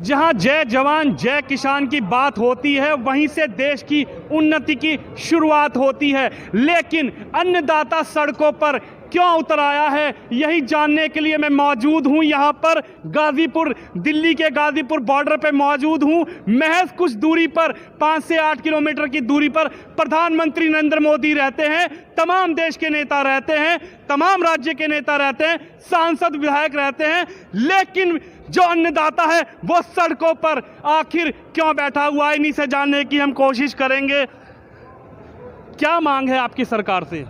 जहां जय जवान जय किसान की बात होती है, वहीं से देश की उन्नति की शुरुआत होती है। लेकिन अन्नदाता सड़कों पर क्यों उतर आया है, यही जानने के लिए मैं मौजूद हूं यहां पर गाजीपुर, दिल्ली के गाजीपुर बॉर्डर पे मौजूद हूं। महज कुछ दूरी पर 5 से 8 किलोमीटर की दूरी पर प्रधानमंत्री नरेंद्र मोदी रहते हैं, तमाम देश के नेता रहते हैं, तमाम राज्य के नेता रहते हैं, सांसद विधायक रहते हैं। लेकिन जो अन्नदाता है वो सड़कों पर आखिर क्यों बैठा हुआ है, इन्हीं से जानने की हम कोशिश करेंगे। क्या मांग है आपकी सरकार से?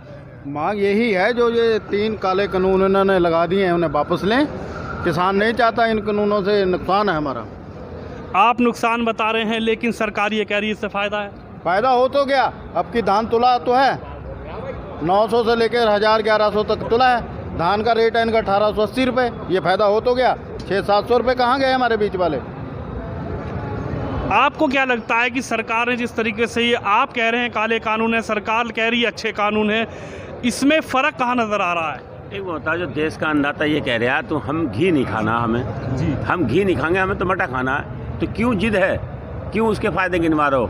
मांग यही है, जो ये 3 काले कानून इन्होंने लगा दिए हैं उन्हें वापस लें। किसान नहीं चाहता, इन कानूनों से नुकसान है हमारा। आप नुकसान बता रहे हैं, लेकिन सरकार ये कह रही है इससे फ़ायदा है। फ़ायदा हो तो गया, अब की धान तुला तो है 900 से लेकर 1000-1100 तक तुला है। धान का रेट है इनका 1880 रुपये। ये फ़ायदा हो तो गया, 600-700 रुपये कहाँ गए हमारे बीच वाले। आपको क्या लगता है कि सरकार ने जिस तरीके से, ये आप कह रहे हैं काले कानून है, सरकार कह रही है अच्छे कानून है, इसमें फ़र्क कहाँ नज़र आ रहा है? एक वो होता है जो देश का अन्नदाता ये कह रहा है तो हम घी नहीं खाना, हमें जी हम घी नहीं खाएंगे, हमें तो मटा खाना है। तो क्यों जिद है, क्यों उसके फ़ायदे गिनवा रहे हो?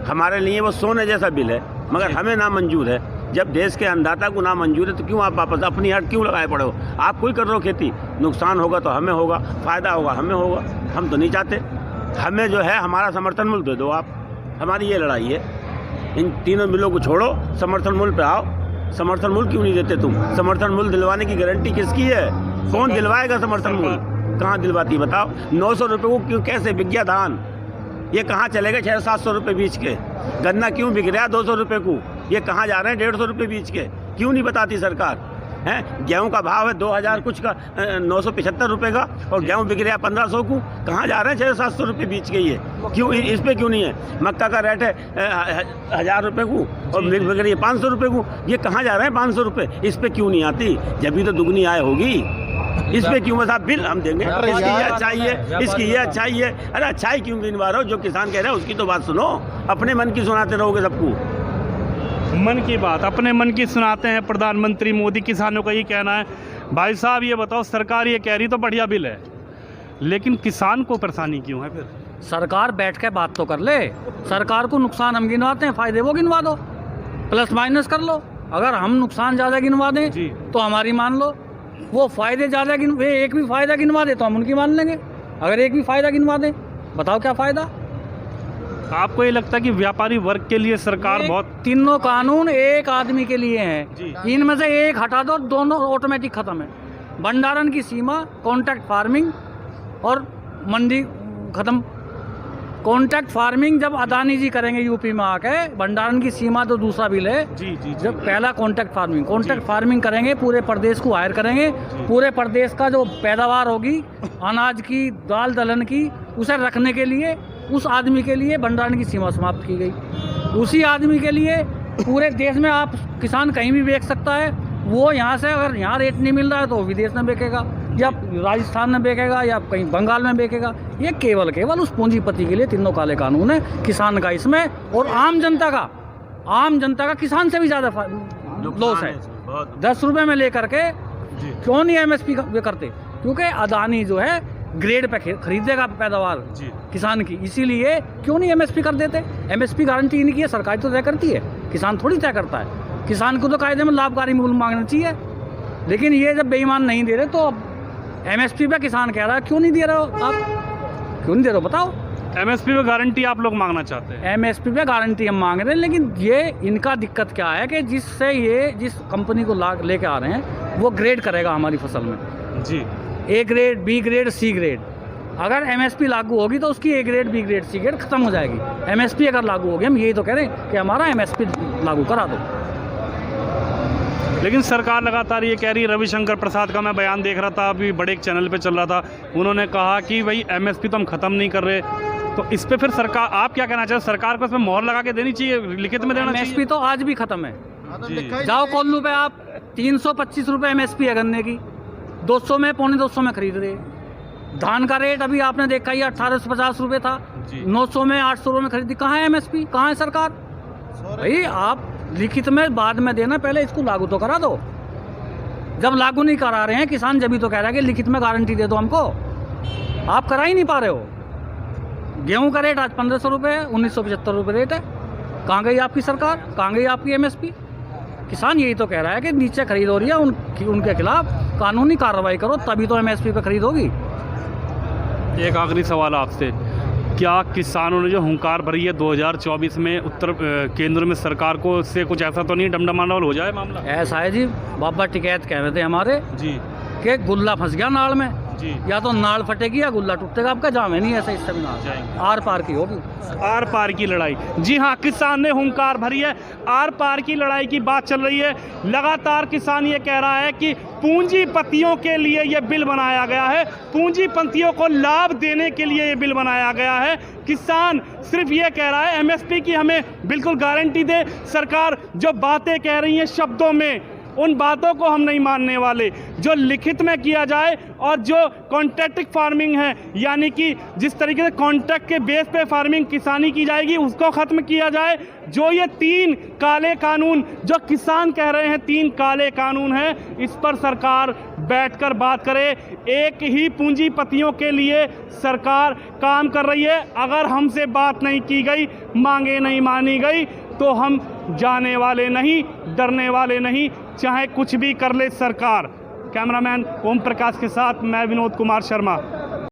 हमारे लिए वो सोने जैसा बिल है, मगर हमें ना मंजूर है। जब देश के अन्नदाता को ना मंजूर है तो क्यों आप वापस अपनी हट क्यों लगाए पड़े हो? आप कोई कर रहे हो खेती, नुकसान होगा तो हमें होगा, फ़ायदा होगा हमें होगा। हम तो नहीं चाहते, हमें जो है हमारा समर्थन मूल्य दे दो आप। हमारी ये लड़ाई है, इन तीनों बिलों को छोड़ो, समर्थन मूल्य पे आओ। समर्थन मूल्य क्यों नहीं देते तुम? समर्थन मूल्य दिलवाने की गारंटी किसकी है? कौन दिलवाएगा समर्थन मूल्य? कहाँ दिलवाती बताओ? 900 रुपये को क्यों, कैसे बिक गया धान? ये कहाँ चलेगा 600-700 रुपये बीच के? गन्ना क्यों बिक रहा है 200 रुपये को? ये कहाँ जा रहे हैं 150 रुपये बीच के? क्यों नहीं बताती सरकार? हैं, गेहूं का भाव है 2000 कुछ का, 975 रुपये का, और गेहूं बिक रहा है 1500 को। कहाँ जा रहे हैं 600-700 रुपये बीच के? ये क्यों, इस पे क्यों नहीं है? मक्का का रेट है 1000 रुपये को और बिक रही है 500 रुपये को। ये कहाँ जा रहे हैं 500 रुपये? इस पे क्यों नहीं आती? जब भी तो दुगनी आय होगी, इस पे क्यों? बस आप बिल हम देंगे, इसकी ये अच्छाई है, इसकी ये अच्छाई है। अरे अच्छाई क्यों गिनवा रहे हो? जो किसान कह रहे हैं उसकी तो बात सुनो, अपने मन की सुनाते रहोगे सबको। मन की बात अपने मन की सुनाते हैं प्रधानमंत्री मोदी, किसानों का ये कहना है। भाई साहब ये बताओ, सरकार ये कह रही तो बढ़िया बिल है, लेकिन किसान को परेशानी क्यों है? फिर सरकार बैठ के बात तो कर ले। सरकार को नुकसान हम गिनवाते हैं, फ़ायदे वो गिनवा दो, प्लस माइनस कर लो। अगर हम नुकसान ज़्यादा गिनवा दें जी तो हमारी मान लो, वो फ़ायदे ज़्यादा वे एक भी फ़ायदा गिनवा दे तो हम उनकी मान लेंगे। अगर एक भी फ़ायदा गिनवा दें, बताओ क्या फ़ायदा? आपको ये लगता है कि व्यापारी वर्ग के लिए सरकार बहुत, तीनों कानून एक आदमी के लिए हैं, इनमें से एक हटा दो, दोनों ऑटोमेटिक खत्म है। भंडारण की सीमा, कॉन्ट्रैक्ट फार्मिंग और मंडी खत्म। कॉन्ट्रैक्ट फार्मिंग जब अदानी जी करेंगे यूपी में आके, भंडारण की सीमा तो दूसरा बिल है। जी जी जब पहला कॉन्ट्रैक्ट फार्मिंग करेंगे, पूरे प्रदेश को हायर करेंगे, पूरे प्रदेश का जो पैदावार होगी अनाज की, दाल दलहन की, उसे रखने के लिए उस आदमी के लिए भंडारण की सीमा समाप्त की गई। उसी आदमी के लिए पूरे देश में आप किसान कहीं भी बेच सकता है। वो यहाँ से अगर यहाँ रेट नहीं मिल रहा है तो वो विदेश में बेचेगा, या राजस्थान में बेचेगा, या कहीं बंगाल में बेचेगा। ये केवल उस पूंजीपति के लिए तीनों काले कानून है। किसान का इसमें, और आम जनता का किसान से भी ज़्यादा लॉस है। 10 रुपये में लेकर के क्यों नहीं MSP करते? क्योंकि अदानी जो है ग्रेड पे खरीदेगा पैदावार किसान की, इसीलिए क्यों नहीं MSP कर देते? MSP गारंटी इनकी है, सरकार तो तय करती है, किसान थोड़ी तय करता है। किसान को तो कायदे में लाभकारी मूल्य मांगना चाहिए, लेकिन ये जब बेईमान नहीं दे रहे तो अब MSP पे किसान कह रहा है क्यों नहीं दे रहे हो आप? क्यों नहीं दे रहे हो बताओ? MSP पे गारंटी आप लोग मांगना चाहते हैं? MSP पे गारंटी हम मांग रहे हैं, लेकिन ये इनका दिक्कत क्या है कि जिससे ये जिस कंपनी को लेके आ रहे हैं वो ग्रेड करेगा हमारी फसल में। जी, A grade, B grade, C grade. अगर MSP लागू होगी तो उसकी A grade, B grade, C grade खत्म हो जाएगी। MSP अगर लागू होगी, हम यही तो कह रहे हैं कि हमारा MSP लागू करा दो। लेकिन सरकार लगातार ये कह रही है। रविशंकर प्रसाद का मैं बयान देख रहा था, अभी बड़े एक चैनल पे चल रहा था, उन्होंने कहा कि भाई MSP तो हम ख़त्म नहीं कर रहे। तो इस पे फिर सरकार, आप क्या कहना चाहते? सरकार को इसमें मोहर लगा के देनी चाहिए, लिखित में देना चाहिए? MSP तो आज भी खत्म है। जाओ कोल्लू पे, आप 325 रुपये MSP है गन्ने की, 200 में, 250 में खरीद रहे। धान का रेट अभी आपने देखा ही 1850 रुपये था, 900 में, 800 रुपये में खरीदी। कहाँ है MSP? कहाँ है सरकार? भाई आप लिखित में बाद में देना, पहले इसको लागू तो करा दो। जब लागू नहीं करा रहे हैं किसान, जब भी तो कह रहा है कि लिखित में गारंटी दे दो हमको। आप करा ही नहीं पा रहे हो। गेहूं का रेट आज 1500 रुपये है, 1975 रुपये रेट है। कहाँ गई आपकी सरकार, कहाँ गई आपकी एमएसपी? किसान यही तो कह रहा है कि नीचे खरीद हो रही है, उनके खिलाफ कानूनी कार्रवाई करो, तभी तो एमएसपी पे खरीद होगी। एक आखिरी सवाल आपसे, क्या किसानों ने जो हुंकार भरी है 2024 में केंद्र में सरकार को, से कुछ ऐसा तो नहीं डमडमाना हो जाए मामला? ऐसा है जी, बाबा टिकैत कह रहे थे हमारे जी कि गुल्ला फंस गया नाल में, जी, या तो नाल फटेगी या गुल्ला टूटेगा। आपका जाम है नहीं ऐसा, इससे भी ना जाएंगे। आर पार की होगी, आर पार की लड़ाई। जी हाँ, किसान ने हुंकार भरी है, आर पार की लड़ाई की बात चल रही है। लगातार किसान ये कह रहा है कि पूंजीपतियों के लिए ये बिल बनाया गया है, पूंजीपतियों को लाभ देने के लिए ये बिल बनाया गया है। किसान सिर्फ ये कह रहा है एमएसपी की हमें बिल्कुल गारंटी दे। सरकार जो बातें कह रही है शब्दों में, उन बातों को हम नहीं मानने वाले। जो लिखित में किया जाए और जो कॉन्ट्रैक्टिंग फार्मिंग है, यानी कि जिस तरीके से कॉन्ट्रैक्ट के बेस पे फार्मिंग किसानी की जाएगी, उसको ख़त्म किया जाए। जो ये 3 काले कानून जो किसान कह रहे हैं 3 काले कानून हैं, इस पर सरकार बैठकर बात करे। एक ही पूंजीपतियों के लिए सरकार काम कर रही है। अगर हमसे बात नहीं की गई, मांगे नहीं मानी गई, तो हम जाने वाले नहीं, डरने वाले नहीं, चाहे कुछ भी कर ले सरकार। कैमरामैन ओम प्रकाश के साथ मैं विनोद कुमार शर्मा।